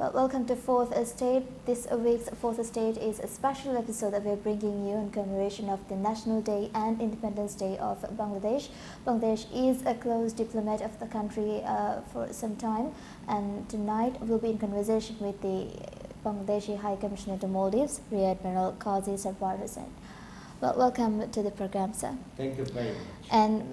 Well, welcome to Fourth Estate. This week's Fourth Estate is a special episode that we're bringing you in commemoration of the National Day and Independence Day of Bangladesh. Bangladesh is a close diplomat of the country for some time, and tonight we'll be in conversation with the Bangladeshi High Commissioner to Maldives, Rear Admiral Qazi Sarwar Hussain. Well, welcome to the program, sir. Thank you very much. And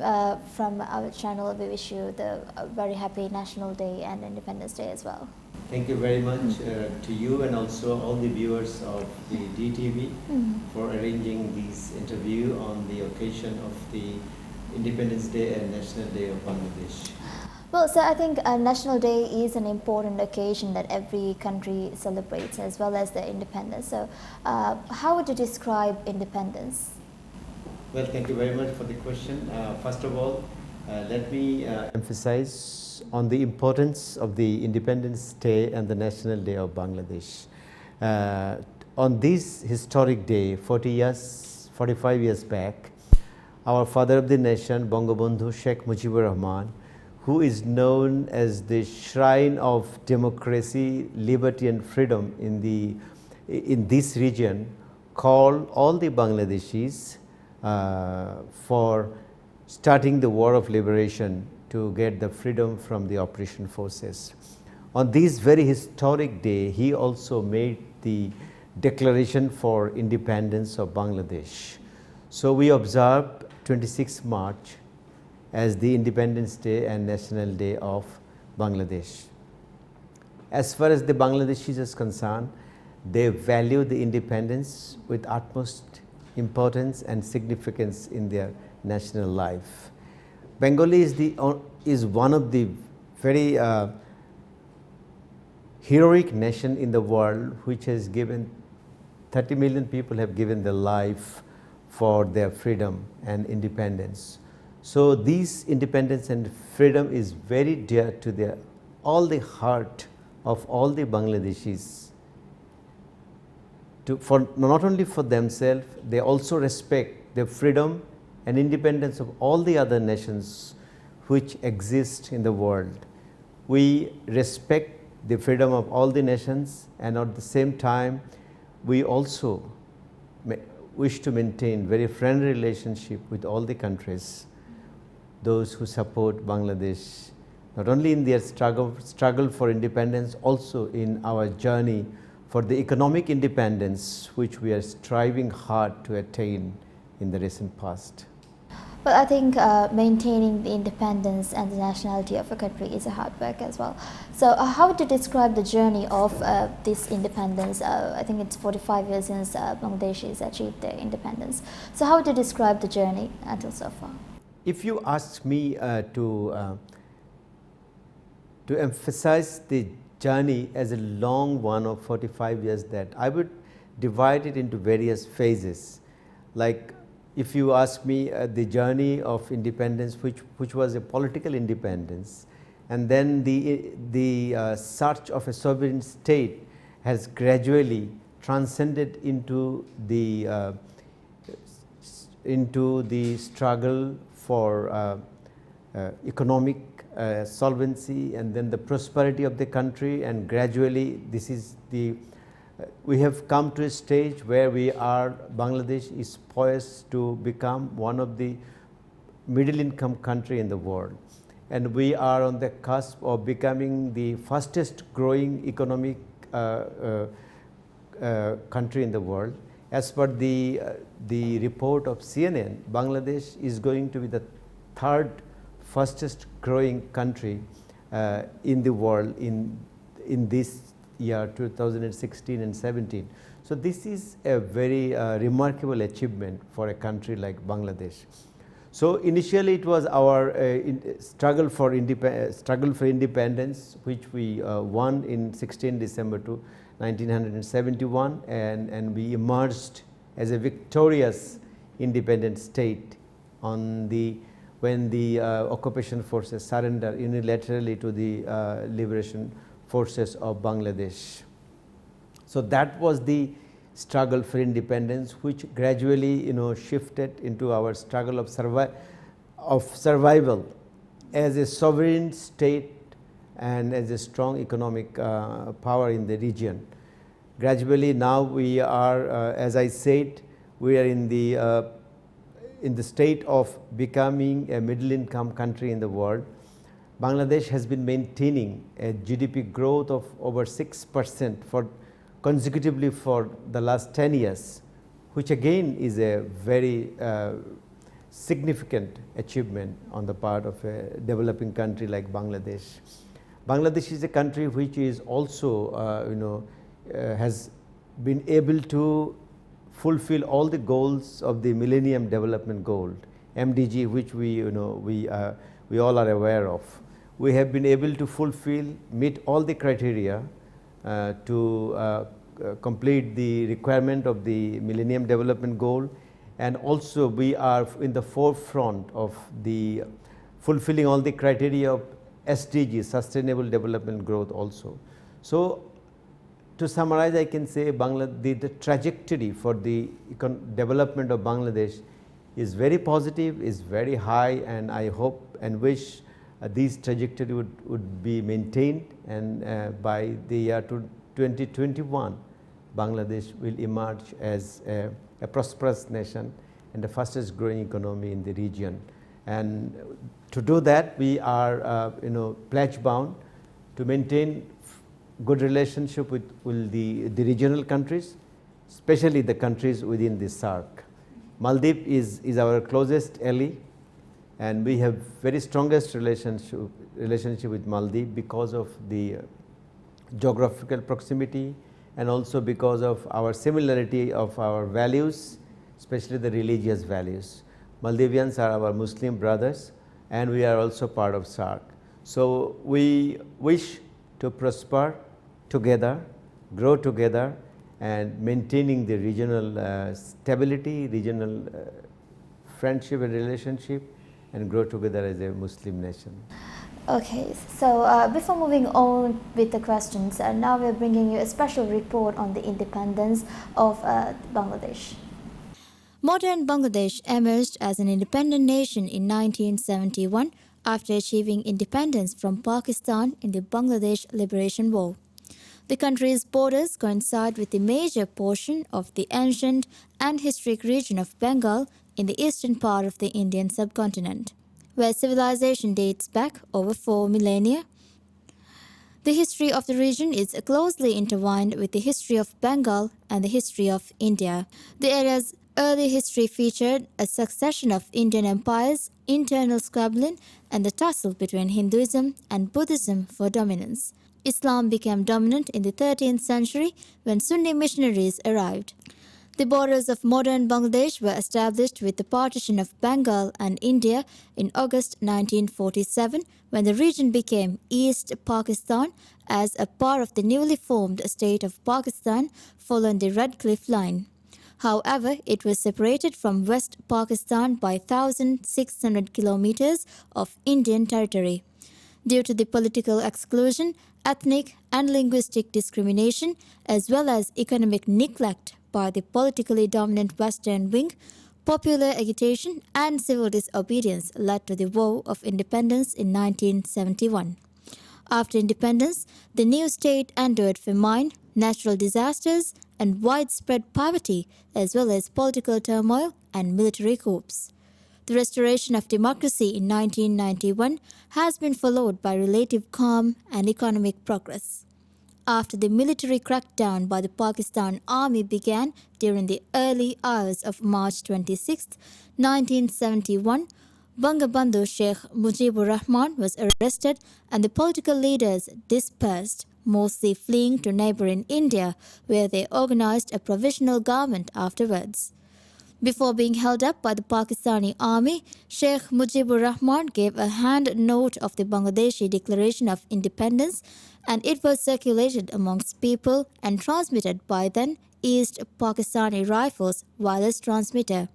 from our channel, we wish you the very happy National Day and Independence Day as well. Thank you very much to you and also all the viewers of the DTV for arranging this interview on the occasion of the Independence Day and National Day of Bangladesh. Well, so I think National Day is an important occasion that every country celebrates, as well as the independence. So how would you describe independence? Well, thank you very much for the question. First of all, let me emphasize on the importance of the Independence Day and the National Day of Bangladesh. On this historic day, 45 years back, our father of the nation, Bangabandhu Sheikh Mujibur Rahman, who is known as the shrine of democracy, liberty and freedom in this region, called all the Bangladeshis for starting the war of liberation to get the freedom from the oppression forces. On this very historic day, he also made the declaration for independence of Bangladesh. So we observe 26 March as the Independence Day and National Day of Bangladesh. As far as the Bangladeshis is concerned, they value the independence with utmost importance and significance in their national life. Bengali is one of the very heroic nation in the world, which has given 30 million people have given their life for their freedom and independence. So this independence and freedom is very dear to all the heart of all the Bangladeshis. Not only for themselves, they also respect the freedom and independence of all the other nations which exist in the world. We respect the freedom of all the nations, and at the same time, we also wish to maintain very friendly relationship with all the countries, those who support Bangladesh, not only in their struggle for independence, also in our journey for the economic independence, which we are striving hard to attain in the recent past. Well, I think maintaining the independence and the nationality of a country is a hard work as well. So how would you describe the journey of this independence? I think it's 45 years since Bangladesh has achieved their independence. So how would you describe the journey until so far? If you ask me to emphasize the journey as a long one of 45 years, that I would divide it into various phases. Like, if you ask me the journey of independence, which was a political independence, and then the search of a sovereign state has gradually transcended into the struggle for economic solvency, and then the prosperity of the country, and gradually we have come to a stage where Bangladesh is poised to become one of the middle income country in the world, and we are on the cusp of becoming the fastest growing economic country in the world. As per the report of CNN, Bangladesh is going to be the third fastest growing country in the world in this year 2016 and 17. So this is a very remarkable achievement for a country like Bangladesh. So initially it was our struggle for independence, which we won in 16 December 1971, and we emerged as a victorious independent state when the occupation forces surrendered unilaterally to the liberation forces of Bangladesh. So that was the struggle for independence, which gradually shifted into our struggle of survival as a sovereign state and as a strong economic power in the region. Gradually now we are, as I said, we are in the state of becoming a middle income country in the world. Bangladesh has been maintaining a GDP growth of over 6% consecutively for the last 10 years, which again is a very significant achievement on the part of a developing country like Bangladesh. Bangladesh is a country which is also, has been able to fulfill all the goals of the Millennium Development Goal, MDG, which we all are aware of. We have been able to meet all the criteria to complete the requirement of the Millennium Development Goal, and also we are in the forefront of the fulfilling all the criteria of SDG, Sustainable Development Growth also. So to summarize, I can say the trajectory for the development of Bangladesh is very positive, is very high, and I hope and wish this trajectory would be maintained, and by the year 2021, Bangladesh will emerge as a prosperous nation and the fastest growing economy in the region. And to do that, we are pledge bound to maintain good relationship with the regional countries, especially the countries within the SAARC. Maldives is our closest ally, and we have very strongest relationship with Maldives because of the geographical proximity and also because of our similarity of our values, especially the religious values. Maldivians are our Muslim brothers, and we are also part of SAARC. So we wish to prosper together, grow together, and maintaining the regional stability, regional friendship and relationship, and grow together as a Muslim nation. Okay, so before moving on with the questions, now we're bringing you a special report on the independence of Bangladesh. Modern Bangladesh emerged as an independent nation in 1971 after achieving independence from Pakistan in the Bangladesh Liberation War. The country's borders coincide with the major portion of the ancient and historic region of Bengal in the eastern part of the Indian subcontinent, where civilization dates back over 4 millennia. The history of the region is closely intertwined with the history of Bengal and the history of India. The area's early history featured a succession of Indian empires, internal squabbling, and the tussle between Hinduism and Buddhism for dominance. Islam became dominant in the 13th century when Sunni missionaries arrived. The borders of modern Bangladesh were established with the partition of Bengal and India in August 1947, when the region became East Pakistan as a part of the newly formed state of Pakistan following the Red Cliff Line. However, it was separated from West Pakistan by 1,600 kilometers of Indian territory. Due to the political exclusion, ethnic and linguistic discrimination, as well as economic neglect by the politically dominant Western wing, popular agitation and civil disobedience led to the War of Independence in 1971. After independence, the new state endured famine, natural disasters, and widespread poverty, as well as political turmoil and military coups. The restoration of democracy in 1991 has been followed by relative calm and economic progress. After the military crackdown by the Pakistan Army began during the early hours of March 26, 1971, Bangabandhu Sheikh Mujibur Rahman was arrested and the political leaders dispersed, mostly fleeing to neighboring India, where they organized a provisional government afterwards. Before being held up by the Pakistani army, Sheikh Mujibur Rahman gave a hand note of the Bangladeshi Declaration of Independence, and it was circulated amongst people and transmitted by then East Pakistani Rifles wireless transmitter.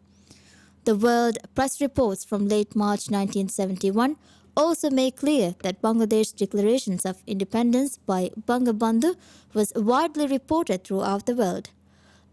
The World Press reports from late March 1971 also make clear that Bangladesh's declarations of independence by Bangabandhu was widely reported throughout the world.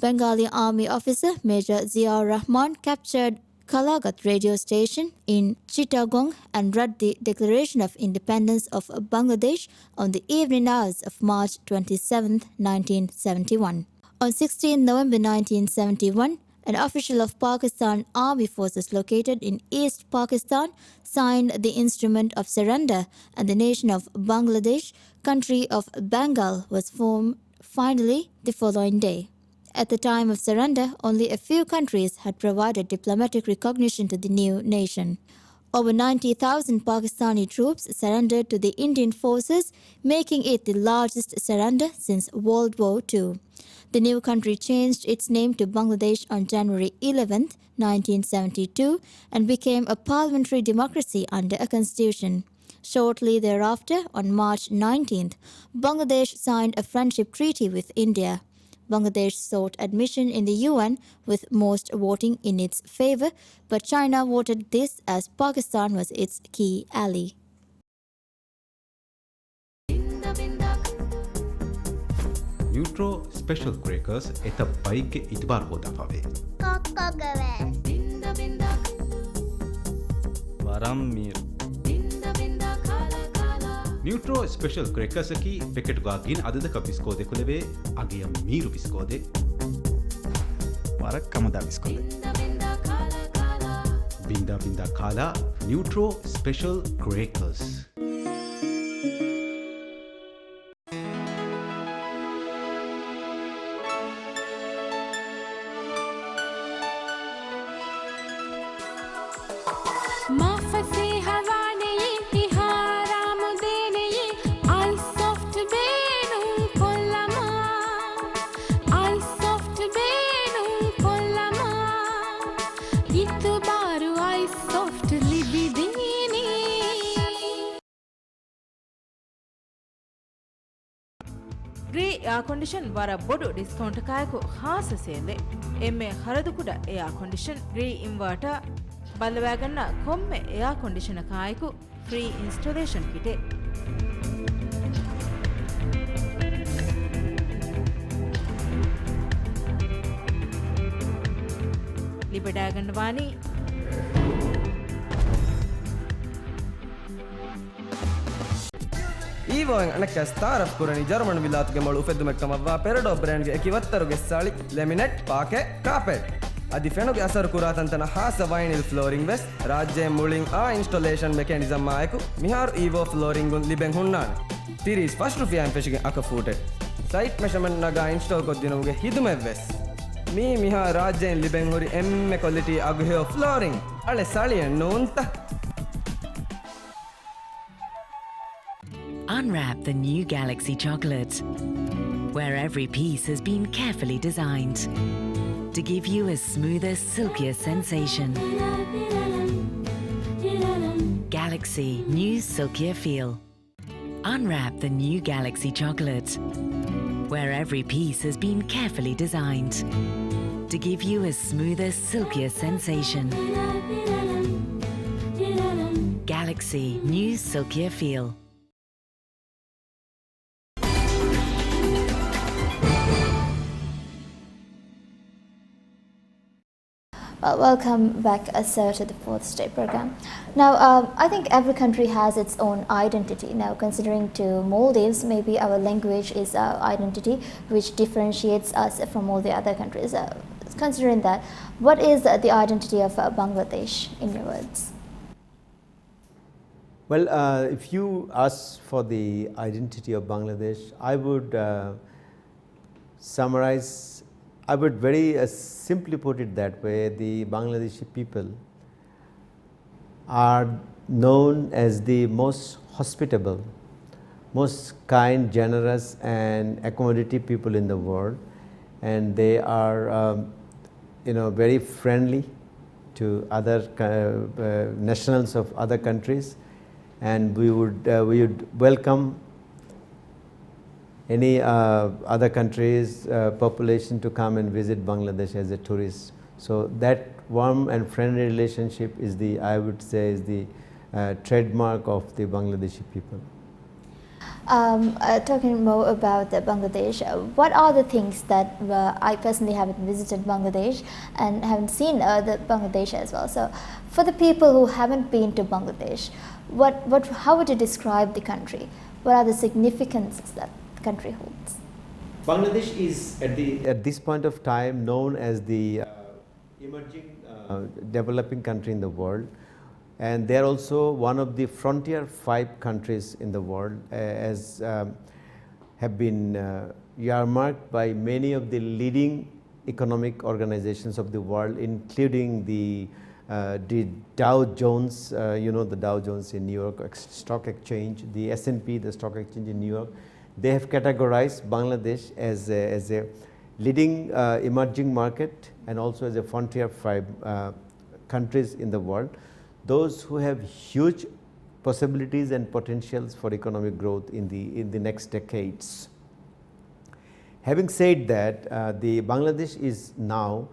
Bengali army officer Major Ziaur Rahman captured Kalagat radio station in Chittagong and read the Declaration of Independence of Bangladesh on the evening hours of March 27, 1971. On 16 November 1971, an official of Pakistan Army Forces located in East Pakistan signed the instrument of surrender, and the nation of Bangladesh, country of Bengal, was formed finally the following day. At the time of surrender, only a few countries had provided diplomatic recognition to the new nation. Over 90,000 Pakistani troops surrendered to the Indian forces, making it the largest surrender since World War II. The new country changed its name to Bangladesh on January 11, 1972, and became a parliamentary democracy under a constitution. Shortly thereafter, on March 19th, Bangladesh signed a friendship treaty with India. Bangladesh sought admission in the UN with most voting in its favor, but China voted this as Pakistan was its key ally. Neutro special crackers eta bike itbar hoda pave. Varam Neutro special crackers ki packet gagin adada ka biskode kuleve agiya meeru biskode warak kamada biskode binda binda kala Neutro special crackers. Grey air condition vara bodu discount kayaku khasa sele emme haradukuda air condition grey inverter ballavaganna komme air conditioner kayaku free installation kit libadaganwani Evoing anakka startup kurani German vilatge malu ufedumekkamavva Peredo brand ge ekivattaruge sali laminate paake carpet adi fenuge asar kuratantana hasa vinyl flooring west rajye muling a installation mechanism maaku mihar Evo flooring gun liben hunnana series first rufiyan peshige akafute site measurement naga install koddinuge hidume west mi mihar rajyen liben hori emme quality aguheo flooring ale saliyen nunta. Unwrap the new Galaxy chocolate, where every piece has been carefully designed to give you a smoother, silkier sensation. Galaxy New Silkier Feel. Unwrap the new Galaxy chocolate, where every piece has been carefully designed to give you a smoother, silkier sensation. Galaxy New Silkier Feel. Welcome back, sir, to the Fourth State program. Now, I think every country has its own identity. Now, considering to Maldives, maybe our language is our identity, which differentiates us from all the other countries. Considering that, what is the identity of Bangladesh, in your words? Well, if you ask for the identity of Bangladesh, I would summarize. I would very simply put it that way. The Bangladeshi people are known as the most hospitable, most kind, generous and accommodative people in the world, and they are very friendly to other nationals of other countries, and we would welcome any other countries population to come and visit Bangladesh as a tourist. So that warm and friendly relationship is the, I would say, is the trademark of the Bangladeshi people. Talking more about Bangladesh, what are the things that I personally haven't visited Bangladesh and haven't seen the Bangladesh as well. So, for the people who haven't been to Bangladesh, how would you describe the country? What are the significances that the country holds? Bangladesh is at this point of time known as the emerging developing country in the world, and they are also one of the frontier 5 countries in the world, as have been earmarked by many of the leading economic organizations of the world, including the Dow Jones, the Dow Jones in New York Stock Exchange, the S&P, the stock exchange in New York. They have categorized Bangladesh as a leading emerging market and also as a frontier 5 countries in the world, those who have huge possibilities and potentials for economic growth in the next decades. Having said that, the Bangladesh is now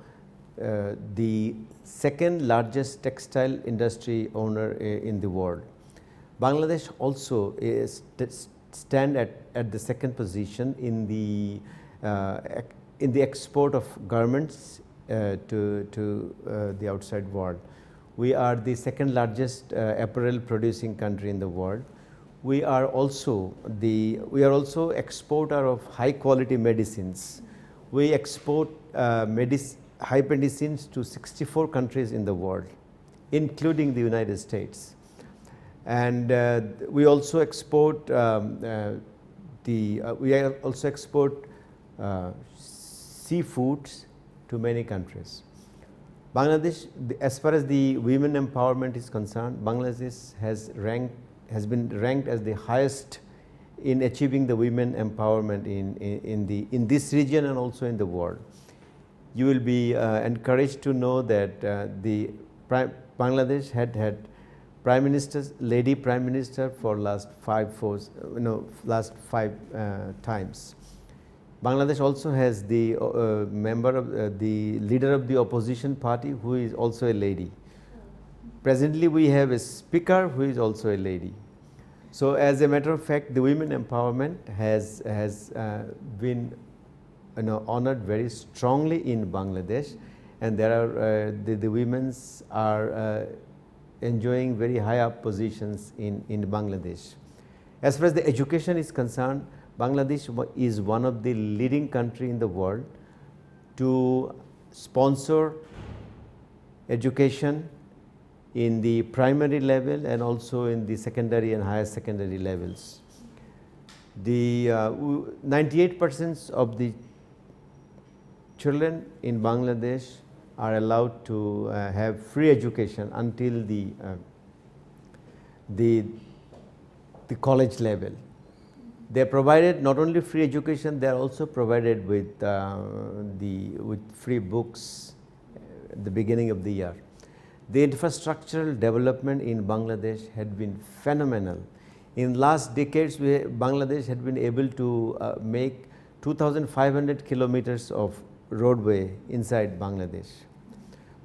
the second largest textile industry owner in the world. Bangladesh also stand at the second position in the export of garments to the outside world. We are the second largest apparel producing country in the world. We are also exporter of high quality medicines. We export high medicines to 64 countries in the world, including the United States. And we also export seafoods to many countries. Bangladesh, as far as the women empowerment is concerned, Bangladesh has been ranked as the highest in achieving the women empowerment in this region and also in the world. You will be encouraged to know that Bangladesh had lady prime minister for last 5 times. Bangladesh also has the the leader of the opposition party who is also a lady. Presently, we have a speaker who is also a lady. So, as a matter of fact, the women empowerment has been honored very strongly in Bangladesh, and there are the women are enjoying very high up positions in Bangladesh. As far as the education is concerned, Bangladesh is one of the leading country in the world to sponsor education in the primary level and also in the secondary and higher secondary levels. The 98% of the children in Bangladesh are allowed to have free education until the college level. They are provided not only free education, they are also provided with free books at the beginning of the year. The infrastructural development in Bangladesh had been phenomenal. In last decades, Bangladesh had been able to make 2,500 kilometers of roadway inside Bangladesh.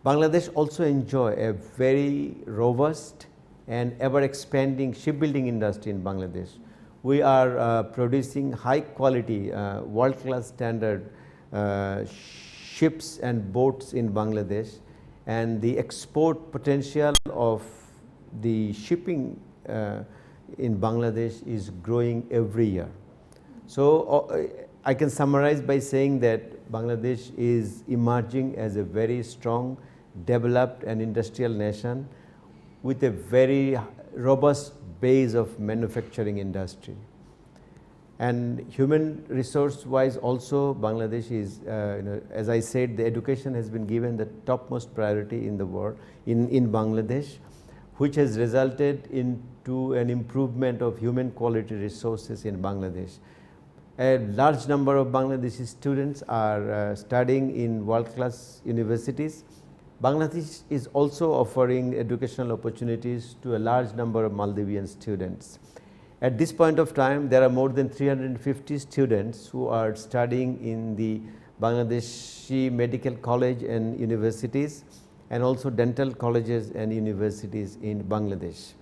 Bangladesh also enjoy a very robust and ever expanding shipbuilding industry in Bangladesh. We are producing high quality, world class standard ships and boats in Bangladesh, and the export potential of the shipping in Bangladesh is growing every year. So I can summarize by saying that Bangladesh is emerging as a very strong, developed and industrial nation with a very robust base of manufacturing industry. And human resource wise also, Bangladesh is, as I said, the education has been given the topmost priority in the world, in Bangladesh, which has resulted into an improvement of human quality resources in Bangladesh. A large number of Bangladeshi students are studying in world-class universities. Bangladesh is also offering educational opportunities to a large number of Maldivian students. At this point of time, there are more than 350 students who are studying in the Bangladeshi medical college and universities, and also dental colleges and universities in Bangladesh.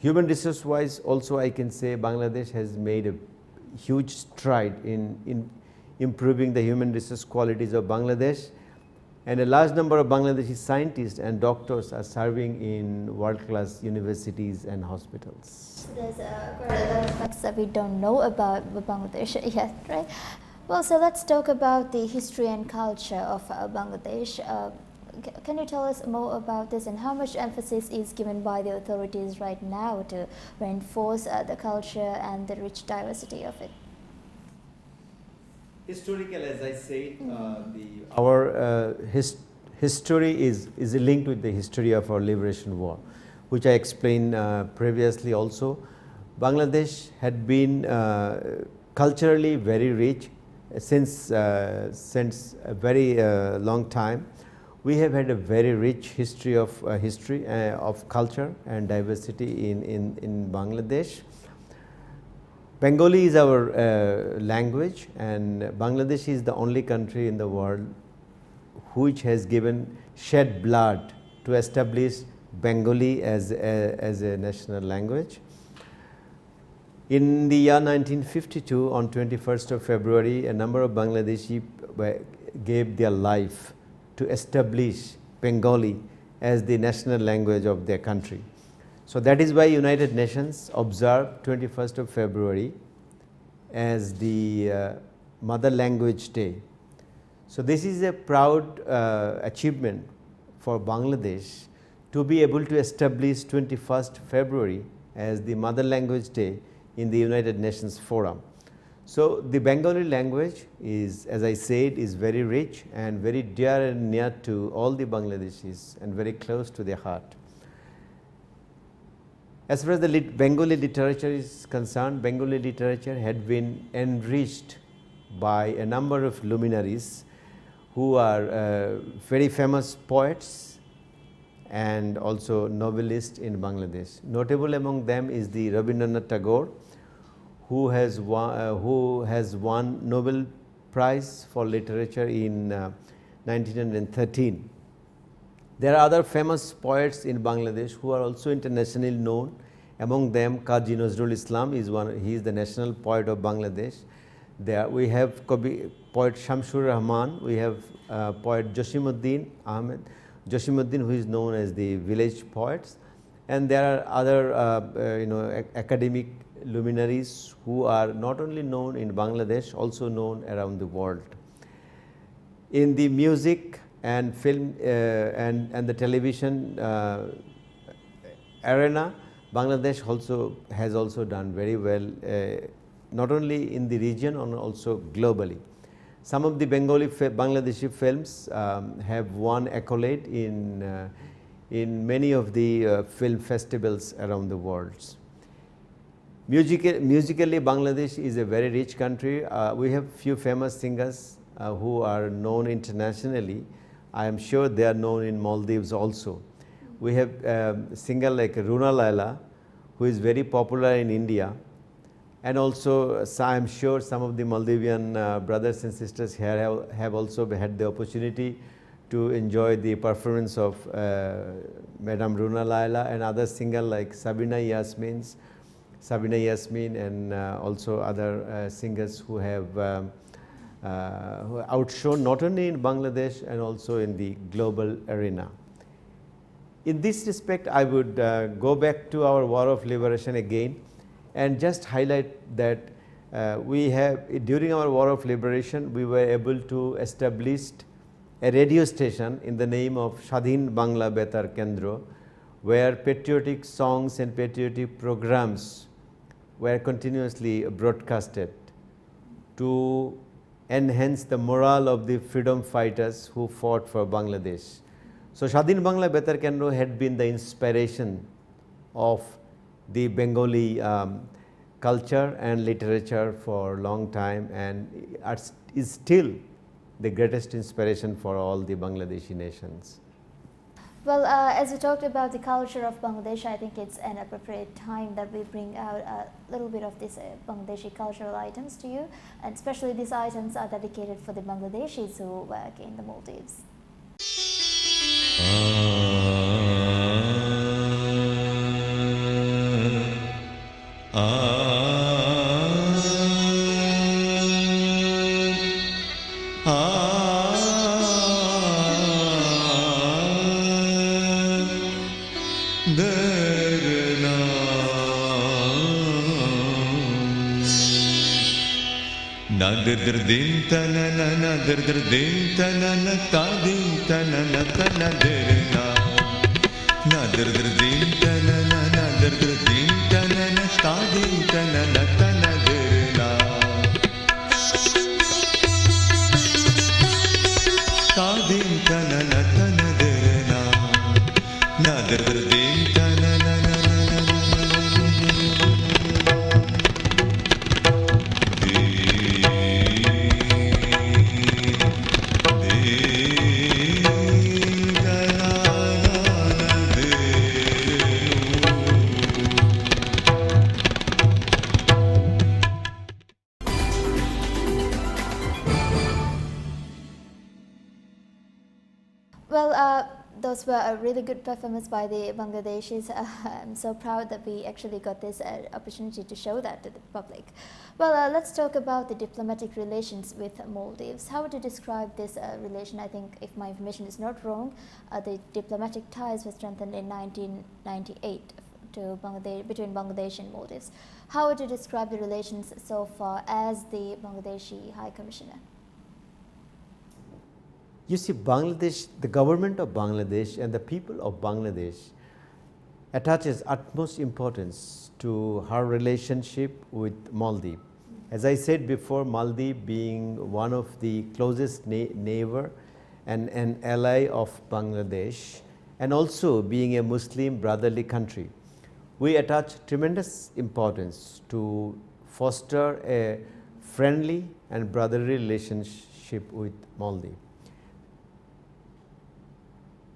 Human resource wise also I can say Bangladesh has made a huge stride in improving the human resource qualities of Bangladesh, and a large number of Bangladeshi scientists and doctors are serving in world-class universities and hospitals. So there's quite a lot of facts that we don't know about Bangladesh yet, right? Well, so let's talk about the history and culture of Bangladesh. Can you tell us more about this, and how much emphasis is given by the authorities right now to reinforce the culture and the rich diversity of it? Historical, as I said, our history is linked with the history of our liberation war, which I explained previously also. Bangladesh had been culturally very rich since a very long time. We have had a very rich history of culture and diversity in Bangladesh. Bengali is our language, and Bangladesh is the only country in the world which has shed blood to establish Bengali as a national language. In the year 1952, on 21st of February, a number of Bangladeshi gave their life to establish Bengali as the national language of their country. So that is why United Nations observed 21st of February as the Mother Language Day. So this is a proud achievement for Bangladesh to be able to establish 21st February as the Mother Language Day in the United Nations Forum. So the Bengali language is, as I said, is very rich and very dear and near to all the Bangladeshis and very close to their heart. As far as the Bengali literature is concerned, Bengali literature had been enriched by a number of luminaries who are very famous poets and also novelists in Bangladesh. Notable among them is the Rabindranath Tagore, who has won Nobel Prize for Literature in 1913. There are other famous poets in Bangladesh who are also internationally known. Among them, Kazi Nazrul Islam is one. He is the national poet of Bangladesh. There we have poet Shamsur Rahman. We have poet Jasimuddin Ahmed, Jasimuddin, who is known as the village poets, and there are other academic luminaries who are not only known in Bangladesh, also known around the world. In the music and film and the television arena, Bangladesh has also done very well, not only in the region and also globally. Some of the Bangladeshi films have won accolade in many of the film festivals around the world. Musically, Bangladesh is a very rich country. We have few famous singers who are known internationally. I am sure they are known in Maldives also. We have a singer like Runa Laila, who is very popular in India, and also I am sure some of the Maldivian brothers and sisters here have also had the opportunity to enjoy the performance of Madam Runa Laila and other singers like Sabina Yasmin and also other singers who have outshone not only in Bangladesh and also in the global arena. In this respect, I would go back to our War of Liberation again and just highlight that during our War of Liberation, we were able to establish a radio station in the name of Shadhin Bangla Betar Kendra, where patriotic songs and patriotic programs were continuously broadcasted to enhance the morale of the freedom fighters who fought for Bangladesh. So Shadhin Bangla Betar Kendra had been the inspiration of the Bengali culture and literature for a long time, and is still the greatest inspiration for all the Bangladeshi nations. Well, as we talked about the culture of Bangladesh, I think it's an appropriate time that we bring out a little bit of these Bangladeshi cultural items to you, and especially these items are dedicated for the Bangladeshis who work in the Maldives. dir dir din ta na na na dir dir din ta na na ta din ta na dir na dir dir din ta na na dir dir din ta na ta din ta na dir na ta din ta na dir na dir dir din ta na Well, those were a really good performance by the Bangladeshis. I'm so proud that we actually got this opportunity to show that to the public. Well, let's talk about the diplomatic relations with Maldives. How would you describe this relation? I think, if my information is not wrong, the diplomatic ties were strengthened in 1998 to between Bangladesh and Maldives. How would you describe the relations so far as the Bangladeshi High Commissioner? You see, Bangladesh, the government of Bangladesh and the people of Bangladesh attaches utmost importance to her relationship with Maldives. As I said before, Maldives being one of the closest neighbor and an ally of Bangladesh, and also being a Muslim brotherly country, we attach tremendous importance to foster a friendly and brotherly relationship with Maldives.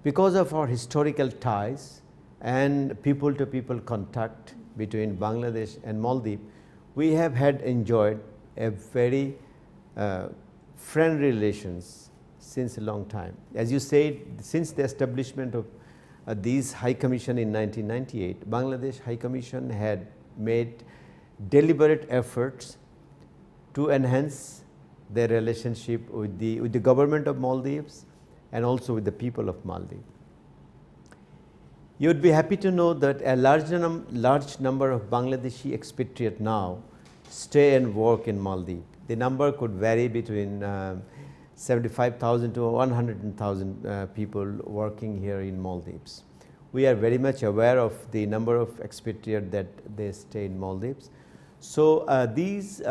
Because of our historical ties and people-to-people contact between Bangladesh and Maldives, we have enjoyed a very friendly relations since a long time. As you said, since the establishment of these High Commission in 1998, Bangladesh High Commission had made deliberate efforts to enhance their relationship with the government of Maldives and also with the people of Maldives. You would be happy to know that a large number of Bangladeshi expatriates now stay and work in Maldives. The number could vary between 75,000 to 100,000 people working here in Maldives. We are very much aware of the number of expatriates that they stay in Maldives. So this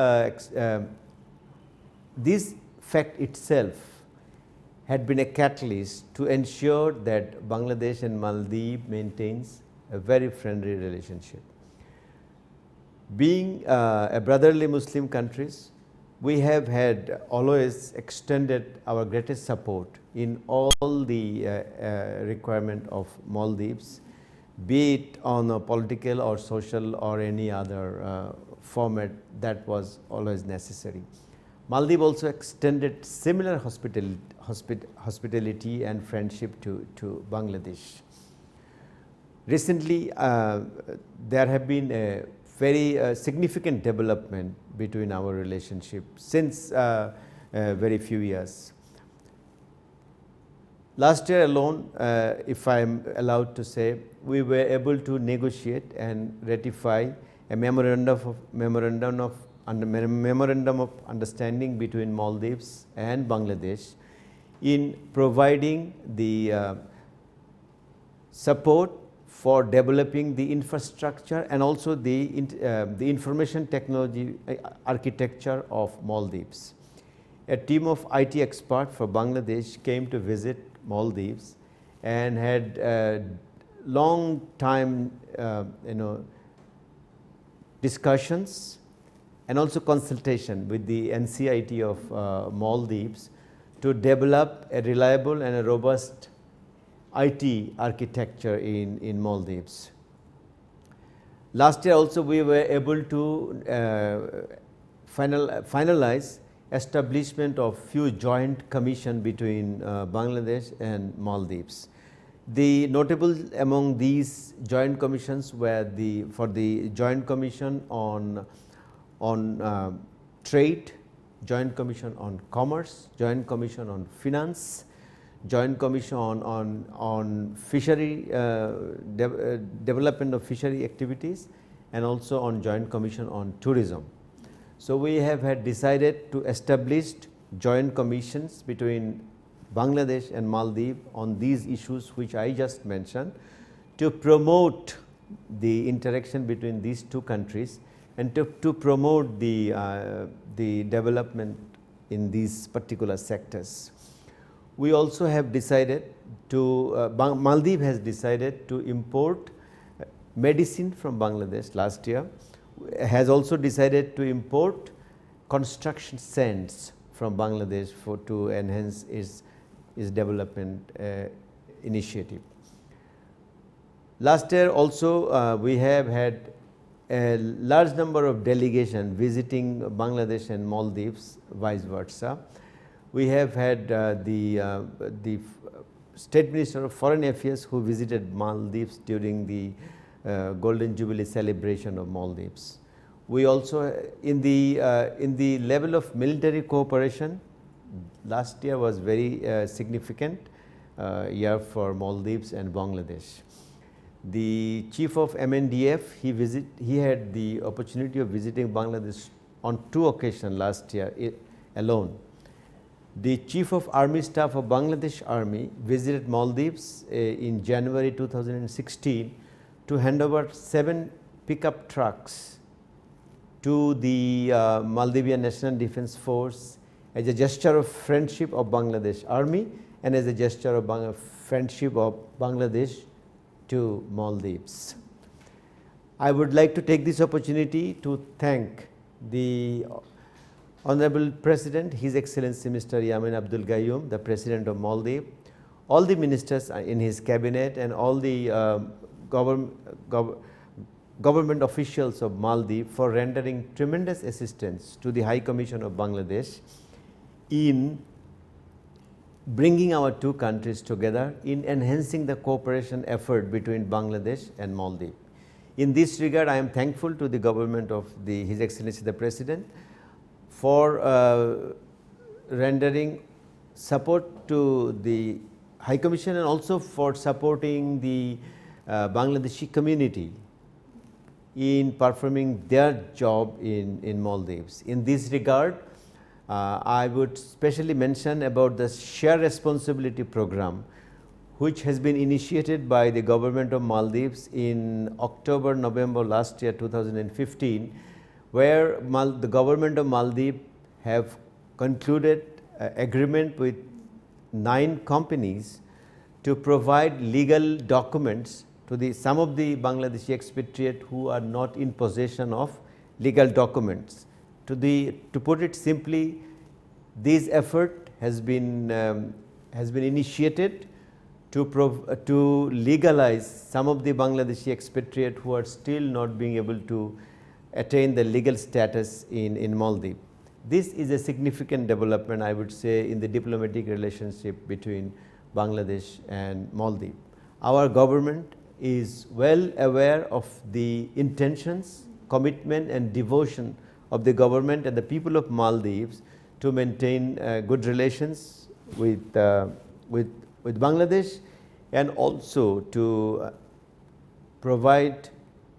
fact itself had been a catalyst to ensure that Bangladesh and Maldives maintains a very friendly relationship. Being a brotherly Muslim countries, we have had always extended our greatest support in all the requirement of Maldives, be it on a political or social or any other format that was always necessary. Maldives also extended similar hospitality and friendship to Bangladesh. Recently, there have been a very significant development between our relationship since very few years. Last year alone, if I am allowed to say, we were able to negotiate and ratify a memorandum of understanding between Maldives and Bangladesh in providing the support for developing the infrastructure and also the information technology architecture of Maldives. A team of IT experts for Bangladesh came to visit Maldives and had long time discussions and also consultation with the NCIT of Maldives to develop a reliable and a robust IT architecture in Maldives. Last year also we were able to finalize establishment of few joint commission between Bangladesh and Maldives. The notable among these joint commissions were for the joint commission on trade, joint commission on commerce, joint commission on finance, joint commission on fishery development of fishery activities, and also on joint commission on tourism. So we have had decided to establish joint commissions between Bangladesh and Maldives on these issues which I just mentioned, to promote the interaction between these two countries and to promote the development in these particular sectors. We also have decided to, Maldives has decided to import medicine from Bangladesh last year, has also decided to import construction sands from Bangladesh to enhance its development initiative. Last year also we have had a large number of delegations visiting Bangladesh and Maldives, vice versa. We have had the State Minister of Foreign Affairs who visited Maldives during the Golden Jubilee celebration of Maldives. We also, in the level of military cooperation, last year was very significant year for Maldives and Bangladesh. The Chief of MNDF, he had the opportunity of visiting Bangladesh on 2 occasions last year alone. The Chief of Army Staff of Bangladesh Army visited Maldives in January 2016 to hand over 7 pickup trucks to the Maldivian National Defence Force as a gesture of friendship of Bangladesh Army and as a gesture of friendship of Bangladesh to Maldives. I would like to take this opportunity to thank the Honorable President, His Excellency Mr. Yamin Abdul Gayoom, the President of Maldives, all the ministers in his cabinet and all the government officials of Maldives for rendering tremendous assistance to the High Commission of Bangladesh in bringing our two countries together, in enhancing the cooperation effort between Bangladesh and Maldives. In this regard, I am thankful to the government of His Excellency the President for rendering support to the High Commission and also for supporting the Bangladeshi community in performing their job in Maldives. In this regard, I would specially mention about the Share Responsibility Program, which has been initiated by the government of Maldives in October, November last year 2015, where the government of Maldives have concluded agreement with 9 companies to provide legal documents to some of the Bangladeshi expatriates who are not in possession of legal documents. To put it simply, this effort has been initiated to legalize some of the Bangladeshi expatriates who are still not being able to attain the legal status in Maldives. This is a significant development, I would say, in the diplomatic relationship between Bangladesh and Maldives. Our government is well aware of the intentions, commitment and devotion of the government and the people of Maldives to maintain good relations with Bangladesh and also to provide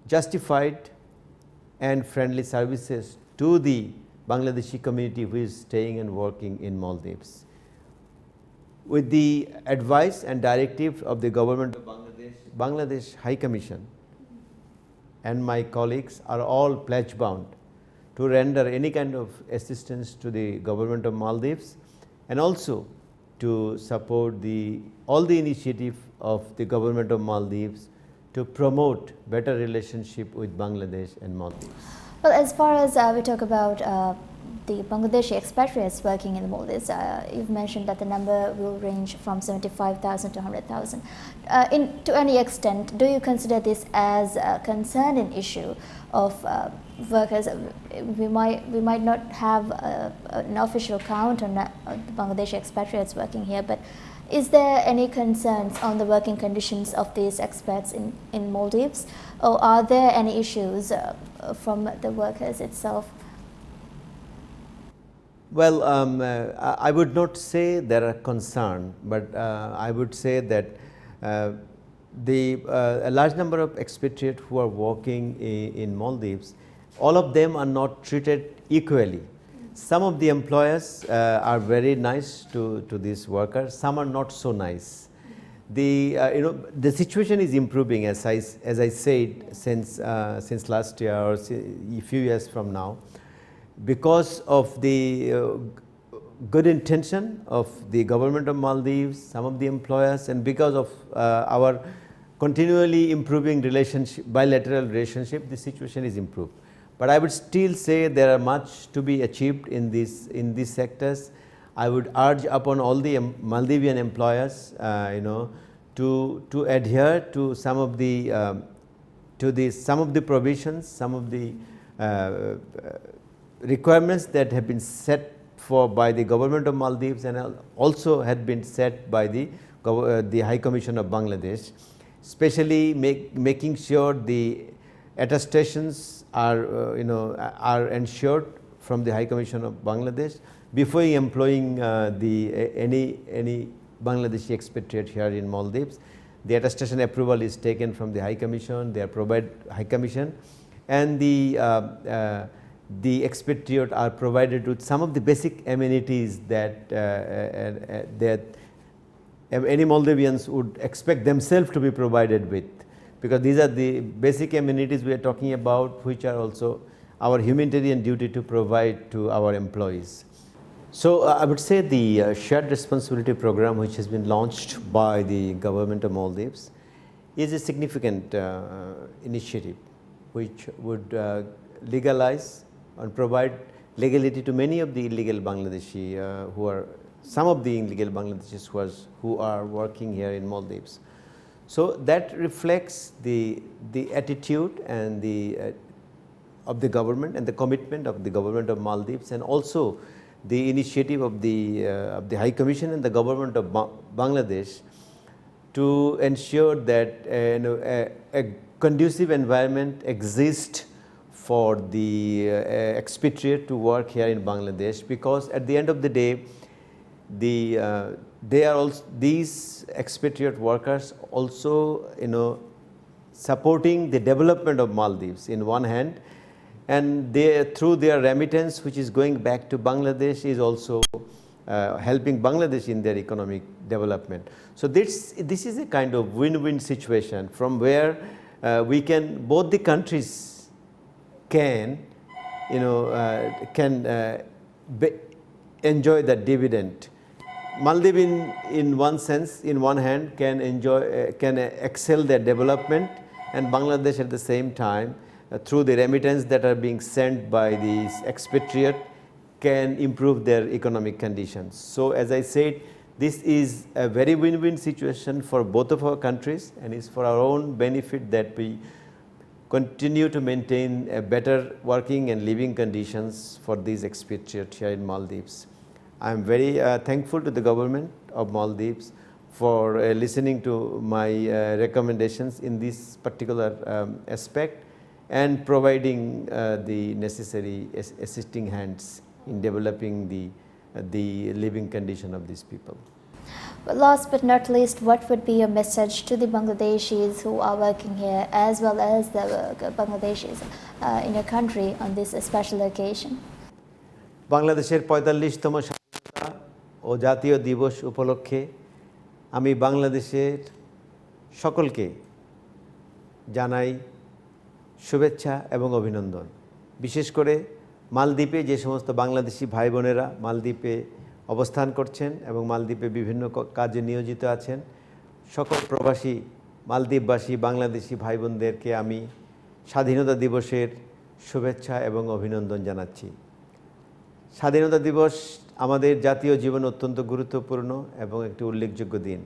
justified and friendly services to the Bangladeshi community who is staying and working in Maldives. With the advice and directive of the government of Bangladesh High Commission and my colleagues are all pledge bound to render any kind of assistance to the government of Maldives and also to support all the initiative of the government of Maldives to promote better relationship with Bangladesh and Maldives. Well, as far as we talk about the Bangladeshi expatriates working in the Maldives, you've mentioned that the number will range from 75,000 to 100,000. To any extent, do you consider this as a concerning issue of workers? We might not have an official count on the Bangladeshi expatriates working here, but is there any concerns on the working conditions of these expats in Maldives, or are there any issues from the workers itself? Well, I would not say there are concerns, but I would say that a large number of expatriates who are working in Maldives all of them are not treated equally. Some of the employers are very nice to these workers, some are not so nice. The situation is improving, as I said, since last year or a few years from now, because of the good intention of the government of Maldives, some of the employers, and because of our continually improving bilateral relationship, the situation is improved. But I would still say there are much to be achieved in these sectors. I would urge upon all the Maldivian employers, to adhere to some of the provisions, some of the requirements that have been set by the government of Maldives and also had been set by the High Commission of Bangladesh, especially making sure the attestations are ensured from the High Commission of Bangladesh before employing any Bangladeshi expatriate here in Maldives. The attestation approval is taken from the High Commission. They are provided High Commission, and the expatriate are provided with some of the basic amenities that any Maldivians would expect themselves to be provided with, because these are the basic amenities we are talking about, which are also our humanitarian duty to provide to our employees. So I would say the shared responsibility program, which has been launched by the government of Maldives, is a significant initiative which would legalize and provide legality to many of the illegal Bangladeshi some of the illegal Bangladeshis who are working here in Maldives. So that reflects the attitude and of the government and the commitment of the government of Maldives, and also the initiative of the High Commission and the government of Bangladesh to ensure that a conducive environment exists for the expatriate to work here in Bangladesh, because at the end of the day, these expatriate workers also supporting the development of Maldives in one hand, and through their remittance, which is going back to Bangladesh, is also helping Bangladesh in their economic development. So this is a kind of win-win situation from where both the countries can enjoy the dividend. Maldives in one sense, in one hand, can excel their development, and Bangladesh at the same time, through the remittance that are being sent by these expatriate, can improve their economic conditions. So as I said, this is a very win-win situation for both of our countries, and is for our own benefit that we continue to maintain a better working and living conditions for these expatriates here in Maldives. I am very thankful to the government of Maldives for listening to my recommendations in this particular aspect, and providing the necessary assisting hands in developing the living condition of these people. But last but not least, what would be your message to the Bangladeshis who are working here, as well as the Bangladeshis in your country on this special occasion? বাংলাদেশের ৪৫তম স্বাধীনতা ও জাতীয় দিবস উপলক্ষে আমি বাংলাদেশের সকলকে জানাই শুভেচ্ছা এবং অভিনন্দন। বিশেষ করে মালদ্বীপে যে সমস্ত বাংলাদেশি ভাই বোনেরা মালদ্বীপে অবস্থান করছেন এবং মালদ্বীপে বিভিন্ন কাজে নিয়োজিত আছেন, সকল প্রবাসী মালদ্বীপবাসী বাংলাদেশি ভাই বোনদেরকে আমি স্বাধীনতা দিবসের শুভেচ্ছা এবং অভিনন্দন জানাচ্ছি। স্বাধীনতা দিবস আমাদের জাতীয় জীবনে অত্যন্ত গুরুত্বপূর্ণ এবং একটি উল্লেখযোগ্য দিন।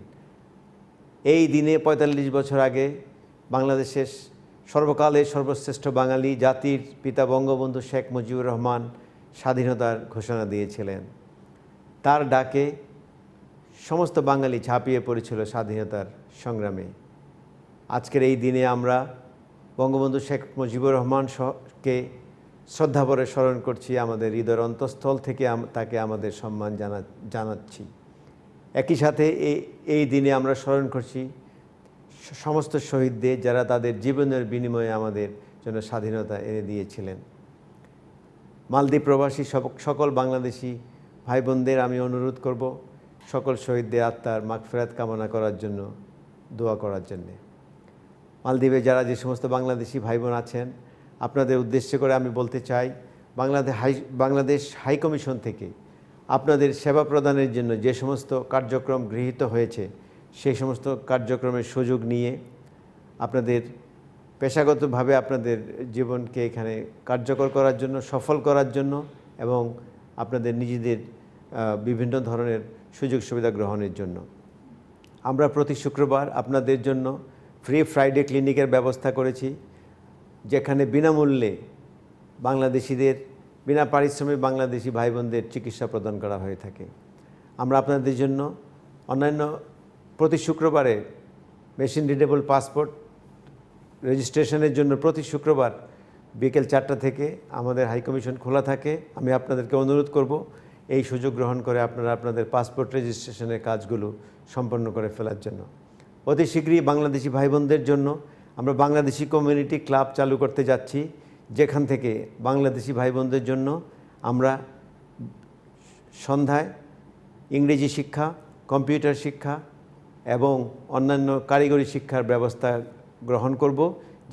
এই দিনে ৪৫ বছর আগে বাংলাদেশের সর্বকালের সর্বশ্রেষ্ঠ বাঙালি জাতির পিতা বঙ্গবন্ধু শেখ মুজিবুর রহমান স্বাধীনতার ঘোষণা দিয়েছিলেন। তার ডাকে সমস্ত বাঙালি ঝাঁপিয়ে পড়েছিল স্বাধীনতার সংগ্রামে। আজকের এই দিনে আমরা বঙ্গবন্ধু শেখ মুজিবুর রহমানকে শ্রদ্ধাভরে স্মরণ করছি, আমাদের হৃদয়ের অন্তঃস্থল থেকে তাকে আমাদের সম্মান জানাচ্ছি। একই সাথে এই দিনে আমরা স্মরণ করছি সমস্ত শহীদদের, যারা তাদের জীবনের বিনিময়ে আমাদের জন্য স্বাধীনতা এনে দিয়েছিলেন। মালদ্বীপ প্রবাসী সকল বাংলাদেশি ভাই বোনদের আমি অনুরোধ করব সকল শহীদদের আত্মার মাগফিরাত কামনা করার জন্য দোয়া করার জন্যে। মালদ্বীপে যারা যে সমস্ত বাংলাদেশি ভাই বোন আছেন, আপনাদের উদ্দেশ্য করে আমি বলতে চাই, বাংলাদেশ হাই কমিশন থেকে আপনাদের সেবা প্রদানের জন্য যে সমস্ত কার্যক্রম গৃহীত হয়েছে, সেই সমস্ত কার্যক্রমের সুযোগ নিয়ে আপনাদের পেশাগতভাবে আপনাদের জীবনকে এখানে কার্যকর করার জন্য, সফল করার জন্য এবং আপনাদের নিজেদের বিভিন্ন ধরনের সুযোগ সুবিধা গ্রহণের জন্য আমরা প্রতি শুক্রবার আপনাদের জন্য ফ্রি ফ্রাইডে ক্লিনিকের ব্যবস্থা করেছি, যেখানে বিনামূল্যে বাংলাদেশিদের, বিনা পারিশ্রমিক বাংলাদেশি ভাই বোনদের চিকিৎসা প্রদান করা হয়ে থাকে। আমরা আপনাদের জন্য অন্যান্য প্রতি শুক্রবারে মেশিন রিডেবল পাসপোর্ট রেজিস্ট্রেশনের জন্য প্রতি শুক্রবার বিকেল 4টা থেকে আমাদের হাই কমিশন খোলা থাকে। আমি আপনাদেরকে অনুরোধ করব এই সুযোগ গ্রহণ করে আপনারা আপনাদের পাসপোর্ট রেজিস্ট্রেশনের কাজগুলো সম্পন্ন করে ফেলার জন্য। অতি শীঘ্রই বাংলাদেশি ভাই বোনদের জন্য আমরা বাংলাদেশি কমিউনিটি ক্লাব চালু করতে যাচ্ছি, যেখান থেকে বাংলাদেশি ভাই বোনদের জন্য আমরা সন্ধ্যায় ইংরেজি শিক্ষা, কম্পিউটার শিক্ষা এবং অন্যান্য কারিগরি শিক্ষার ব্যবস্থা গ্রহণ করব,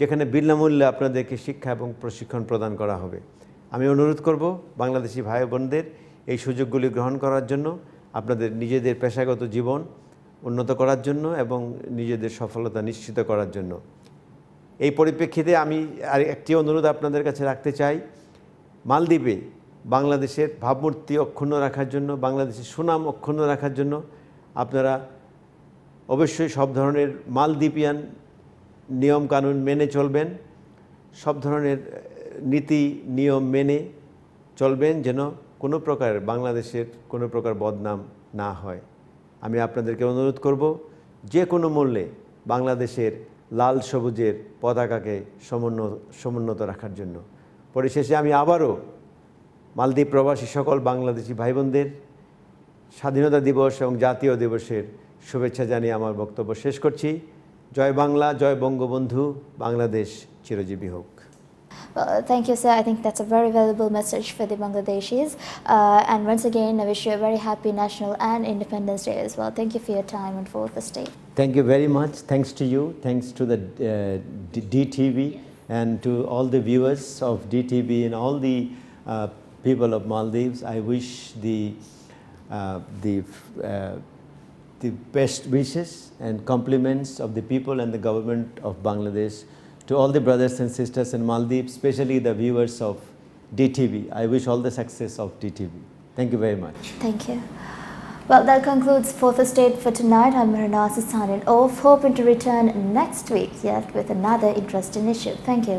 যেখানে বিনামূল্যে আপনাদেরকে শিক্ষা এবং প্রশিক্ষণ প্রদান করা হবে। আমি অনুরোধ করব বাংলাদেশি ভাই বোনদের এই সুযোগগুলি গ্রহণ করার জন্য, আপনাদের নিজেদের পেশাগত জীবন উন্নত করার জন্য এবং নিজেদের সফলতা নিশ্চিত করার জন্য। এই পরিপ্রেক্ষিতে আমি আর একটি অনুরোধ আপনাদের কাছে রাখতে চাই, মালদ্বীপে বাংলাদেশের ভাবমূর্তি অক্ষুণ্ণ রাখার জন্য, বাংলাদেশের সুনাম অক্ষুণ্ণ রাখার জন্য আপনারা অবশ্যই সব ধরনের মালদ্বীপিয়ান নিয়ম কানুন মেনে চলবেন, সব ধরনের নীতি নিয়ম মেনে চলবেন, যেন কোনো প্রকার বাংলাদেশের কোনো প্রকার বদনাম না হয়। আমি আপনাদেরকে অনুরোধ করব যে কোনো মূল্যে বাংলাদেশের লাল সবুজের পতাকাকে সমুন্নত রাখার জন্য। পরিশেষে আমি আবারও মালদ্বীপ প্রবাসী সকল বাংলাদেশি ভাই বোনদের স্বাধীনতা দিবস এবং জাতীয় দিবসের শুভেচ্ছা জানিয়ে আমার বক্তব্য শেষ করছি। জয় বাংলা, জয় বঙ্গবন্ধু, বাংলাদেশ চিরজীবী হোক। Well, thank you, sir. I think that's a very valuable message for the Bangladeshis. And once again, I wish you a very happy National and Independence Day as well. Thank you for your time on Fourth Estate. Thank you very much. Thanks to you. Thanks to the DTV and to all the viewers of DTV and all the people of Maldives. I wish the best wishes and compliments of the people and the government of Bangladesh to all the brothers and sisters in Maldives, especially the viewers of DTV. I wish all the success of DTV. Thank you very much. Thank you. Well, that concludes Fourth Estate for tonight. I'm Marina signing off, hoping to return next week yet with another interesting issue. Thank you.